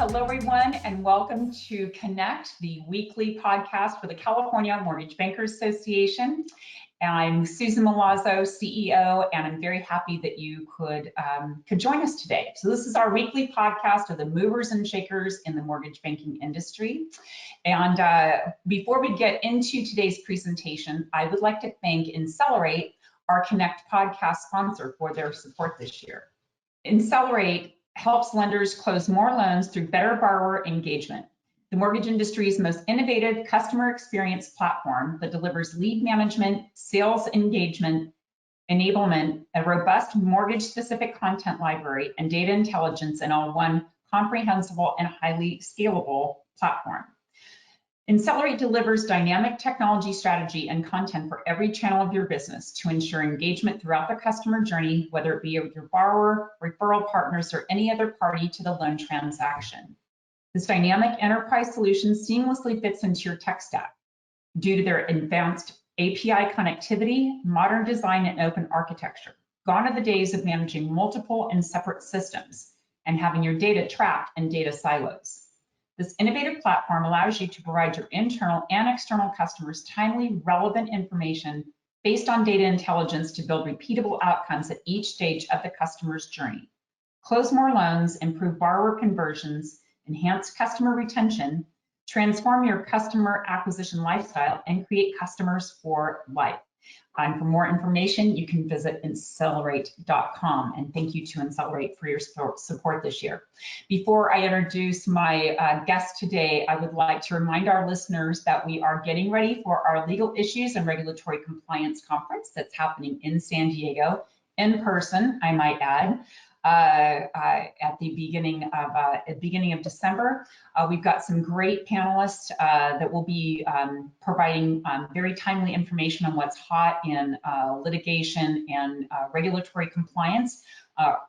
hello everyone, and welcome to Connect, the weekly podcast for the California Mortgage Bankers Association. I'm Susan Milazzo, CEO, and I'm very happy that you could join us today. So this is our weekly podcast of the movers and shakers in the mortgage banking industry. And before we get into today's presentation, I would like to thank Incelerate, our Connect podcast sponsor, for their support this year. Incelerate helps lenders close more loans through better borrower engagement. The mortgage industry's most innovative customer experience platform that delivers lead management, sales engagement, enablement, a robust mortgage-specific content library, and data intelligence in all one comprehensible and highly scalable platform. Incelerate delivers dynamic technology strategy and content for every channel of your business to ensure engagement throughout the customer journey, whether it be with your borrower, referral partners, or any other party to the loan transaction. This dynamic enterprise solution seamlessly fits into your tech stack due to their advanced API connectivity, modern design, and open architecture. Gone are the days of managing multiple and separate systems and having your data trapped in data silos. This innovative platform allows you to provide your internal and external customers timely, relevant information based on data intelligence to build repeatable outcomes at each stage of the customer's journey. Close more loans, improve borrower conversions, enhance customer retention, transform your customer acquisition lifestyle, and create customers for life. And for more information, you can visit Incelerate.com. And thank you to Incelerate for your support this year. Before I introduce my guest today, I would like to remind our listeners that we are getting ready for our Legal Issues and Regulatory Compliance Conference that's happening in San Diego, in person, I might add. At the beginning of December. We've got some great panelists that will be providing very timely information on what's hot in litigation and regulatory compliance.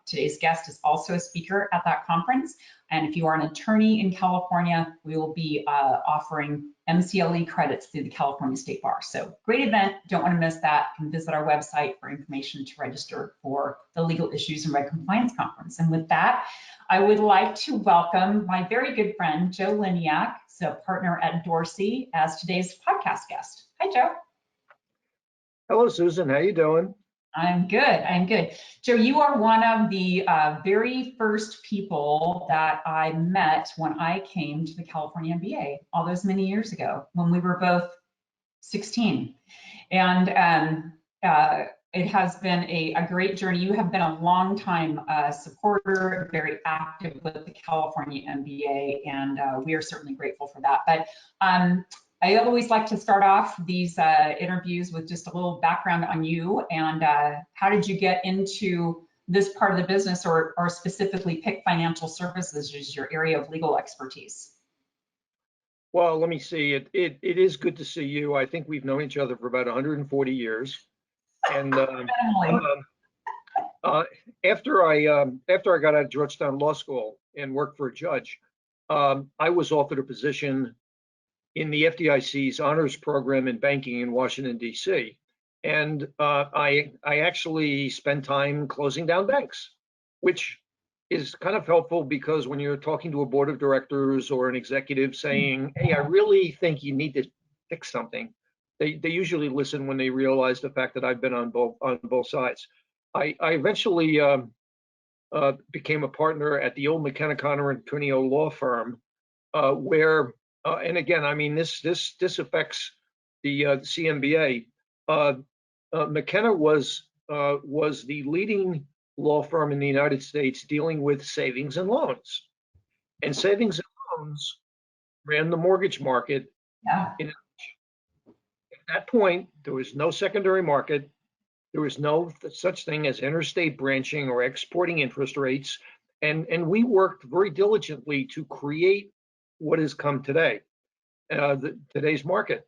Today's guest is also a speaker at that conference. And if you are an attorney in California, we will be offering MCLE credits through the California State Bar. So great event, don't want to miss that. You can visit our website for information to register for the Legal Issues and Reg Compliance Conference. And with that, I would like to welcome my very good friend, Joe Lynyak, so partner at Dorsey, as today's podcast guest. Hi, Joe. Hello, Susan, how you doing? I'm good. Joe, you are one of the very first people that I met when I came to the California MBA all those many years ago when we were both 16. And it has been a great journey. You have been a long time supporter, very active with the California MBA, and we are certainly grateful for that. But I always like to start off these interviews with just a little background on you and how did you get into this part of the business or specifically pick financial services as your area of legal expertise? Well, let me see. It is good to see you. I think we've known each other for about 140 years. And after I got out of Georgetown Law School and worked for a judge, I was offered a position in the FDIC's honors program in banking in Washington, D.C. And I actually spent time closing down banks, which is kind of helpful because when you're talking to a board of directors or an executive saying, hey, I really think you need to fix something, they usually listen when they realize the fact that I've been on both sides. I eventually became a partner at the old McKenna, Connor and Cuneo law firm, where and again, I mean, this affects the CMBA. McKenna was the leading law firm in the United States dealing with savings and loans, and savings and loans ran the mortgage market. Yeah. At that point, there was no secondary market. There was no such thing as interstate branching or exporting interest rates, and we worked very diligently to create what has come today, today's market.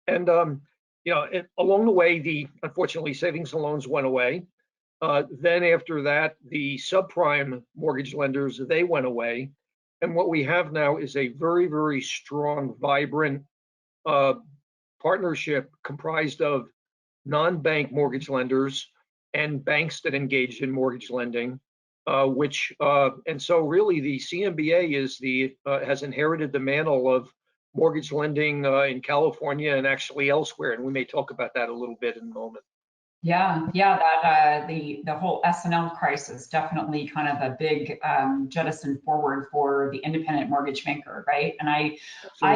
And along the way, unfortunately, savings and loans went away. Then after that, the subprime mortgage lenders, they went away. And what we have now is a very, very strong, vibrant partnership comprised of non-bank mortgage lenders and banks that engage in mortgage lending and so really the CMBA has inherited the mantle of mortgage lending in California and actually elsewhere, and we may talk about that a little bit in a moment. Yeah, that the whole S&L crisis definitely kind of a big jettison forward for the independent mortgage banker, right? And I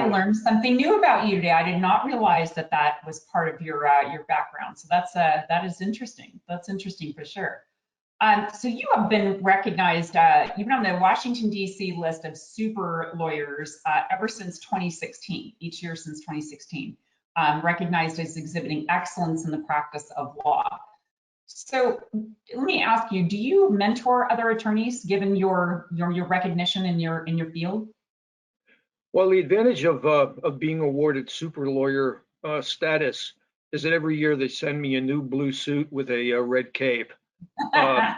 learned something new about you today. I did not realize that was part of your background. So that is interesting. That's interesting for sure. So you have been recognized, you've been on the Washington, D.C. list of super lawyers ever since 2016, each year since 2016, recognized as exhibiting excellence in the practice of law. So let me ask you, do you mentor other attorneys given your recognition in your field? Well, the advantage of being awarded super lawyer status is that every year they send me a new blue suit with a red cape. And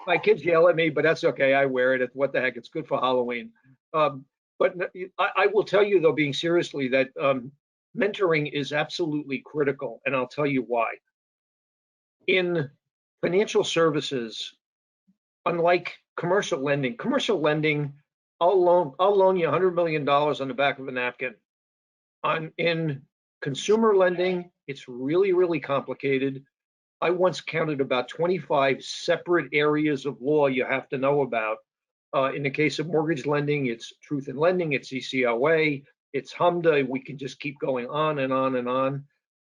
my kids yell at me, but that's okay. I wear it. What the heck? It's good for Halloween. But I will tell you, though, being seriously, that mentoring is absolutely critical, and I'll tell you why. In financial services, unlike commercial lending, I'll loan you $100 million on the back of a napkin. In consumer lending, it's really, really complicated. I once counted about 25 separate areas of law you have to know about. In the case of mortgage lending, it's truth in lending, it's ECLA, it's HMDA. We can just keep going on and on and on.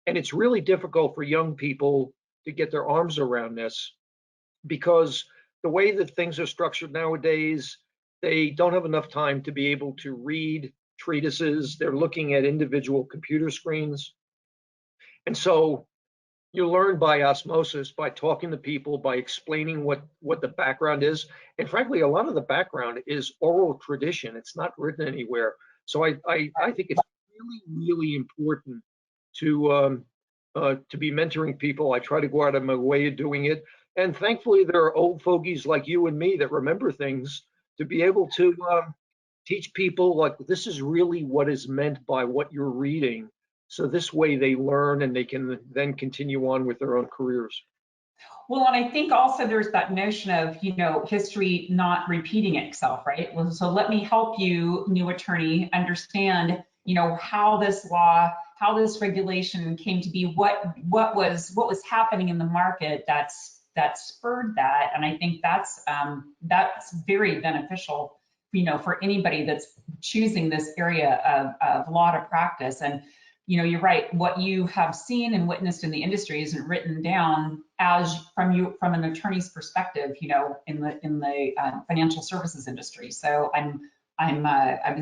And it's really difficult for young people to get their arms around this because the way that things are structured nowadays, they don't have enough time to be able to read treatises. They're looking at individual computer screens. And so you learn by osmosis, by talking to people, by explaining what the background is. And frankly, a lot of the background is oral tradition. It's not written anywhere. So I think it's really, really important to be mentoring people. I try to go out of my way of doing it. And thankfully, there are old fogies like you and me that remember things to be able to teach people, like, this is really what is meant by what you're reading. So this way they learn and they can then continue on with their own careers. Well, and I think also there's that notion of, history not repeating itself, right? Well, so let me help you, new attorney, understand, how this law, how this regulation came to be, what was happening in the market that spurred that. And I think that's very beneficial, for anybody that's choosing this area of law to practice. And you're right. What you have seen and witnessed in the industry isn't written down as from an attorney's perspective, in the financial services industry. So I'm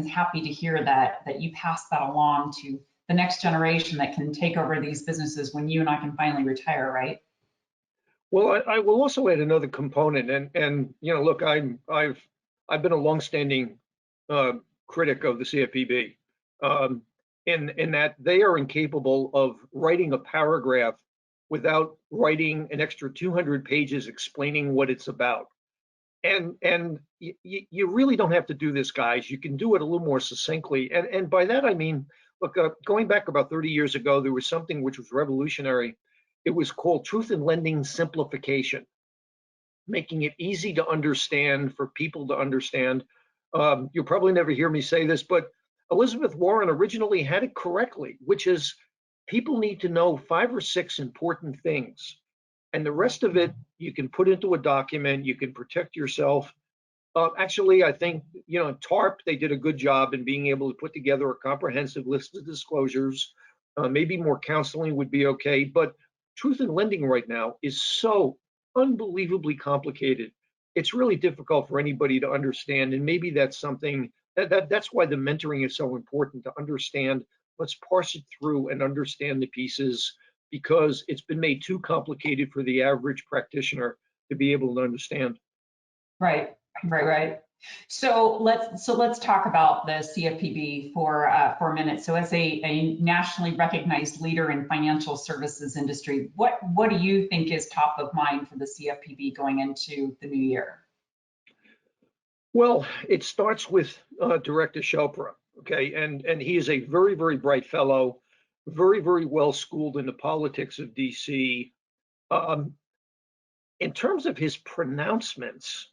happy to hear that you pass that along to the next generation that can take over these businesses when you and I can finally retire, right? Well, I will also add another component, and look, I've been a longstanding critic of the CFPB. In that they are incapable of writing a paragraph without writing an extra 200 pages explaining what it's about. And you really don't have to do this, guys. You can do it a little more succinctly. And by that, I mean, look, going back about 30 years ago, there was something which was revolutionary. It was called Truth in Lending Simplification, making it easy to understand for people to understand. You'll probably never hear me say this, but Elizabeth Warren originally had it correctly, which is people need to know 5 or 6 important things. And the rest of it, you can put into a document, you can protect yourself. Actually, I think, TARP, they did a good job in being able to put together a comprehensive list of disclosures. Maybe more counseling would be okay, but truth in lending right now is so unbelievably complicated. It's really difficult for anybody to understand. And maybe that's something that's why the mentoring is so important, to understand. Let's parse it through and understand the pieces, because it's been made too complicated for the average practitioner to be able to understand. Right. So let's talk about the CFPB for a minute. So as a nationally recognized leader in financial services industry, what do you think is top of mind for the CFPB going into the new year? Well, it starts with Director Chopra, okay, and he is a very, very bright fellow, very, very well schooled in the politics of DC. in terms of his pronouncements,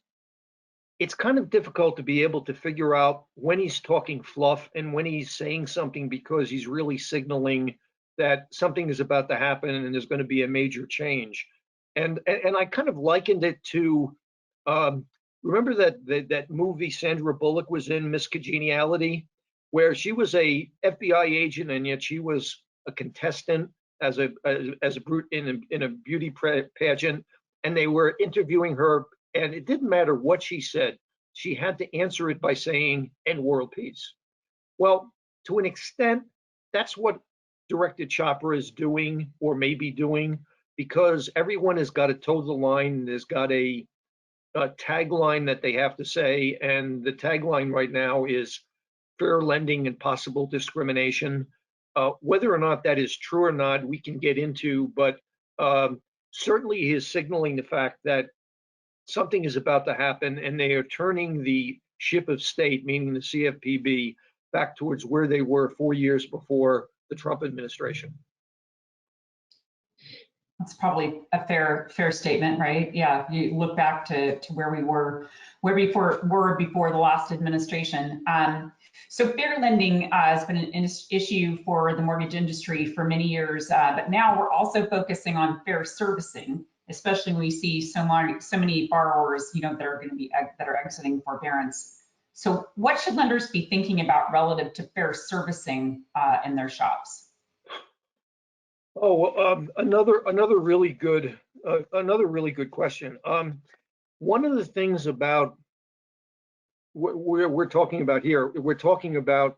it's kind of difficult to be able to figure out when he's talking fluff and when he's saying something because he's really signaling that something is about to happen and there's going to be a major change. And I kind of likened it to, remember that movie Sandra Bullock was in, Miss Congeniality, where she was a FBI agent and yet she was a contestant as a brute in a beauty pageant, and they were interviewing her, and it didn't matter what she said. She had to answer it by saying, "and world peace." Well, to an extent, that's what Director Chopra is doing or may be doing, because everyone has got to toe the line. There's got a tagline that they have to say, and the tagline right now is fair lending and possible discrimination. Whether or not that is true or not, we can get into, but certainly he is signaling the fact that something is about to happen and they are turning the ship of state, meaning the CFPB, back towards where they were 4 years before the Trump administration. That's probably a fair statement, right? Yeah, you look back to where we were before the last administration. So fair lending has been an issue for the mortgage industry for many years, but now we're also focusing on fair servicing, especially when we see so many borrowers, that are exiting forbearance. So what should lenders be thinking about relative to fair servicing in their shops? Oh, another really good question. One of the things about what we're talking about here, we're talking about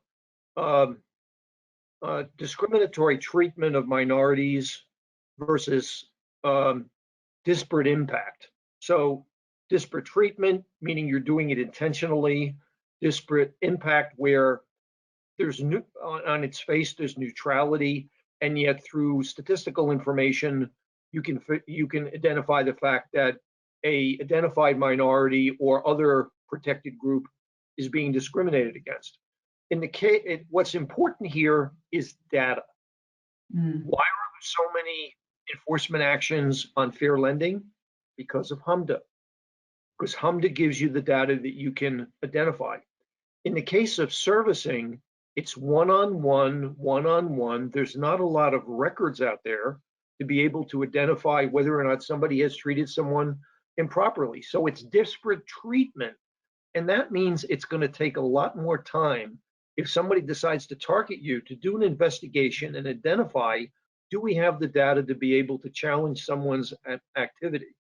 discriminatory treatment of minorities versus disparate impact. So disparate treatment, meaning you're doing it intentionally. Disparate impact, where there's on its face there's neutrality, and yet through statistical information you can identify the fact that a identified minority or other protected group is being discriminated against. In the case, what's important here is data. Why are there so many enforcement actions on fair lending? Because of HMDA. Because HMDA gives you the data that you can identify. In the case of servicing, it's one-on-one. There's not a lot of records out there to be able to identify whether or not somebody has treated someone improperly. So it's disparate treatment. And that means it's going to take a lot more time if somebody decides to target you to do an investigation and identify, do we have the data to be able to challenge someone's activity?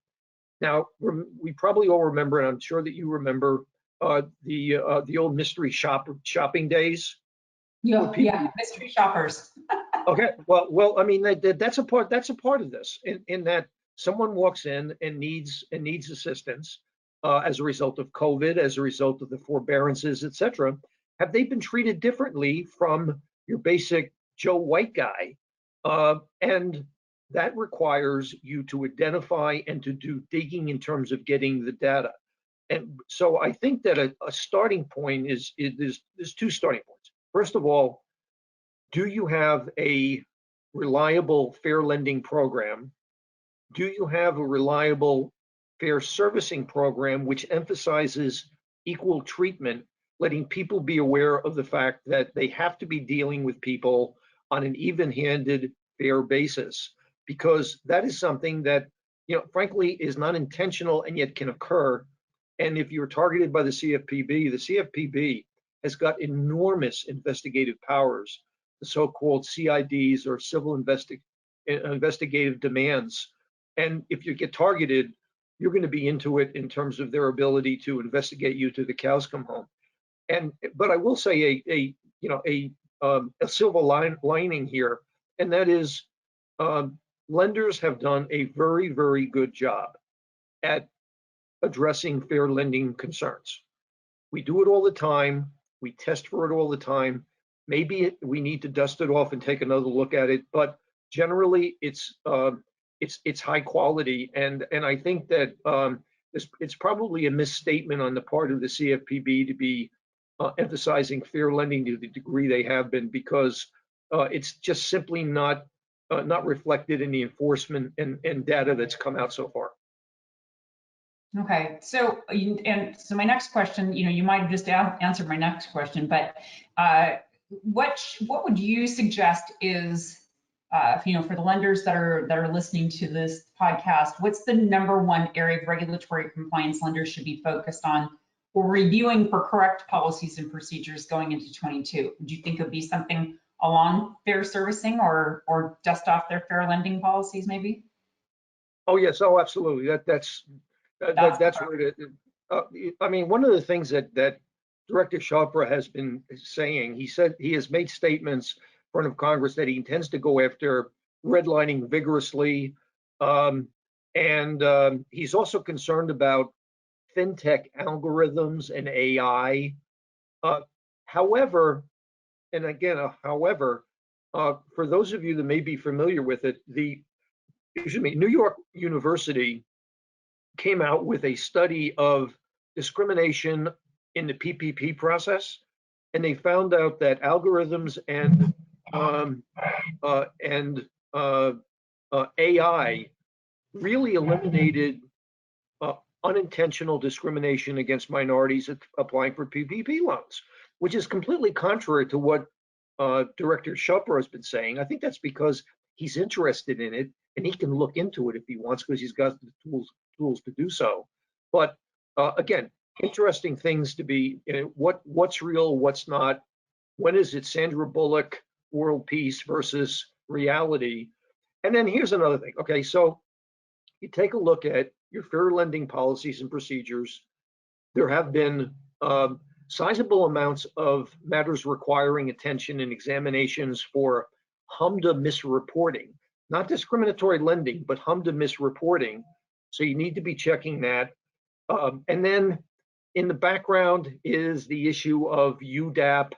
Now, we probably all remember, and I'm sure that you remember, the old mystery shopping days. Yeah, mystery shoppers. Okay, well, I mean that's a part of this, in that someone walks in and needs assistance as a result of COVID, as a result of the forbearances, etc. Have they been treated differently from your basic Joe White guy? And that requires you to identify and to do digging in terms of getting the data. And so I think that a starting point there's two starting points. First of all, do you have a reliable fair lending program? Do you have a reliable fair servicing program which emphasizes equal treatment, letting people be aware of the fact that they have to be dealing with people on an even-handed, fair basis? Because that is something that, frankly, is not intentional and yet can occur. And if you're targeted by the CFPB has got enormous investigative powers, the so-called CIDs, or civil investigative demands. And if you get targeted, you're going to be into it in terms of their ability to investigate you till the cows come home. But I will say a silver lining here, and that is lenders have done a very, very good job at addressing fair lending concerns. We do it all the time. We test for it all the time. Maybe we need to dust it off and take another look at it, but generally it's high quality. And I think that it's probably a misstatement on the part of the CFPB to be emphasizing fair lending to the degree they have been, because it's just simply not reflected in the enforcement and data that's come out so far. Okay, so so my next question, you might have just answered my next question, but what would you suggest is, for the lenders that are listening to this podcast, what's the number one area of regulatory compliance lenders should be focused on or reviewing for correct policies and procedures going into 22? Do you think it would be something along fair servicing or dust off their fair lending policies maybe? Oh yes, oh absolutely. That's where it. I mean, one of the things that Director Chopra has been saying, he said he has made statements in front of Congress that he intends to go after redlining vigorously, and he's also concerned about fintech algorithms and AI. However, and again, however, for those of you that may be familiar with it, New York University came out with a study of discrimination in the PPP process, and they found out that algorithms and AI really eliminated unintentional discrimination against minorities applying for PPP loans, which is completely contrary to what Director Chopra has been saying. I think that's because he's interested in it and he can look into it if he wants because he's got the tools to do so. But again, interesting things to be, what's real, what's not. When is it Sandra Bullock world peace versus reality? And then here's another thing. Okay, so you take a look at your fair lending policies and procedures. There have been sizable amounts of matters requiring attention and examinations for HMDA misreporting, not discriminatory lending, but HMDA misreporting. So you need to be checking that. And then in the background is the issue of UDAP.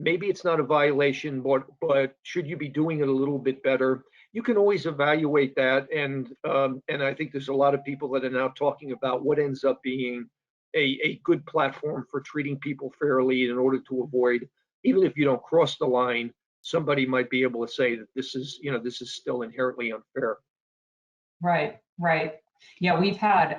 Maybe it's not a violation, but should you be doing it a little bit better? You can always evaluate that, and I think there's a lot of people that are now talking about what ends up being a good platform for treating people fairly in order to avoid, even if you don't cross the line, somebody might be able to say that this is still inherently unfair. Right, right. Yeah, we've had,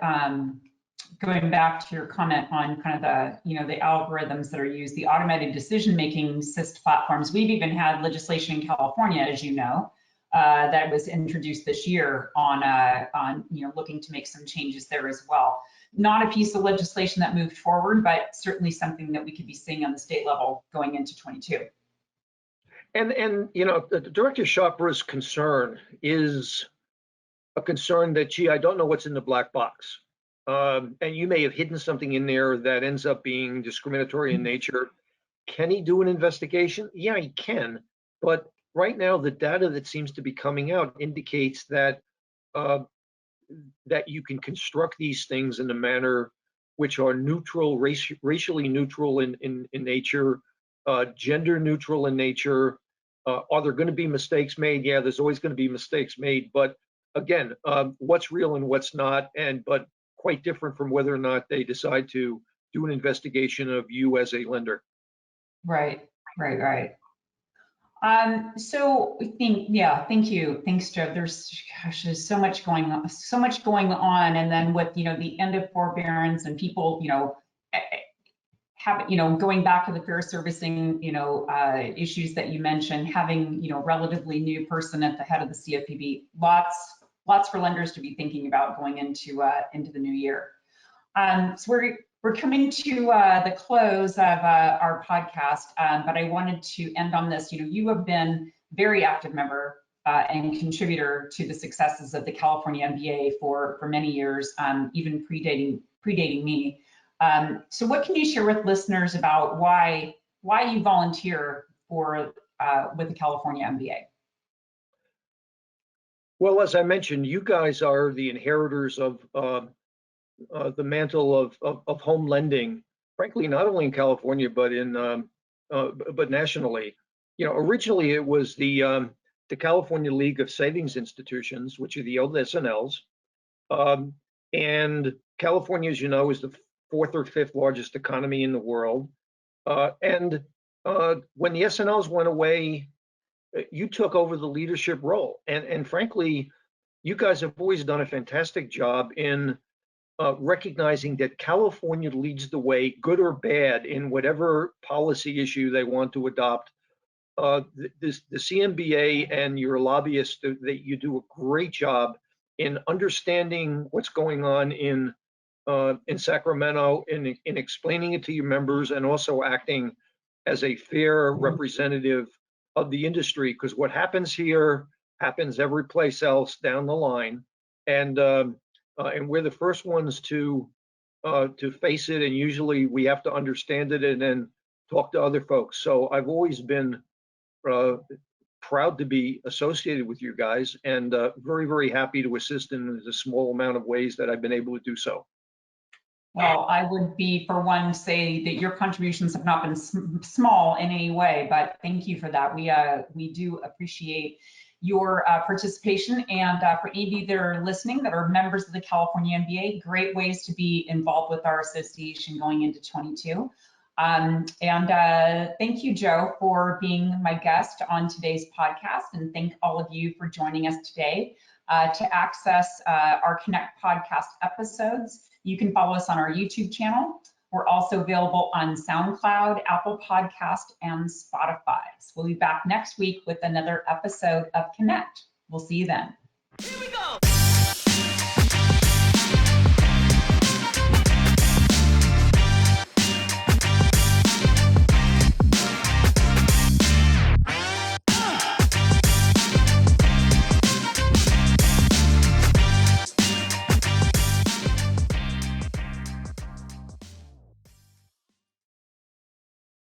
going back to your comment on kind of the algorithms that are used, the automated decision-making SIST platforms. We've even had legislation in California, as you know, that was introduced this year on looking to make some changes there as well. Not a piece of legislation that moved forward, but certainly something that we could be seeing on the state level going into 22. And the Director Chopra's concern is a concern that, gee, I don't know what's in the black box. And you may have hidden something in there that ends up being discriminatory in nature. Can he do an investigation? Yeah, he can. But right now, the data that seems to be coming out indicates that that you can construct these things in a manner which are neutral, racially neutral in nature, gender neutral in nature. Are there going to be mistakes made? Yeah, there's always going to be mistakes made. But again, what's real and what's not, but quite different from whether or not they decide to do an investigation of you as a lender. Right, right, right. So I think, yeah, thank you. Thanks, Joe. There's so much going on. And then with, the end of forbearance and people, going back to the fair servicing, issues that you mentioned, having, relatively new person at the head of the CFPB, lots for lenders to be thinking about going into the new year. So we're coming to the close of our podcast, but I wanted to end on this. You have been a very active member and contributor to the successes of the California MBA for many years, even predating me. So what can you share with listeners about why you volunteer with the California MBA? Well, as I mentioned, you guys are the inheritors of the mantle of home lending, frankly, not only in California but nationally. Originally it was the California League of Savings Institutions, which are the old SNLs, and California, as you know, is the fourth or fifth largest economy in the world. And when the SNLs went away, you took over the leadership role, and frankly, you guys have always done a fantastic job in recognizing that California leads the way, good or bad, in whatever policy issue they want to adopt. The CMBA and your lobbyists, that you do a great job in understanding what's going on in Sacramento, in explaining it to your members, and also acting as a fair representative of the industry, because what happens here happens every place else down the line, and we're the first ones to face it, and usually we have to understand it and then talk to other folks. So I've always been proud to be associated with you guys, and very, very happy to assist in the small amount of ways that I've been able to do so. Well, I would be, for one, say that your contributions have not been small in any way, but thank you for that. We do appreciate your participation, and for any that are listening that are members of the California MBA, great ways to be involved with our association going into 22. Thank you, Joe, for being my guest on today's podcast, and thank all of you for joining us today. To access our Connect podcast episodes, you can follow us on our YouTube channel. We're also available on SoundCloud, Apple Podcast, and Spotify. So we'll be back next week with another episode of Connect. We'll see you then.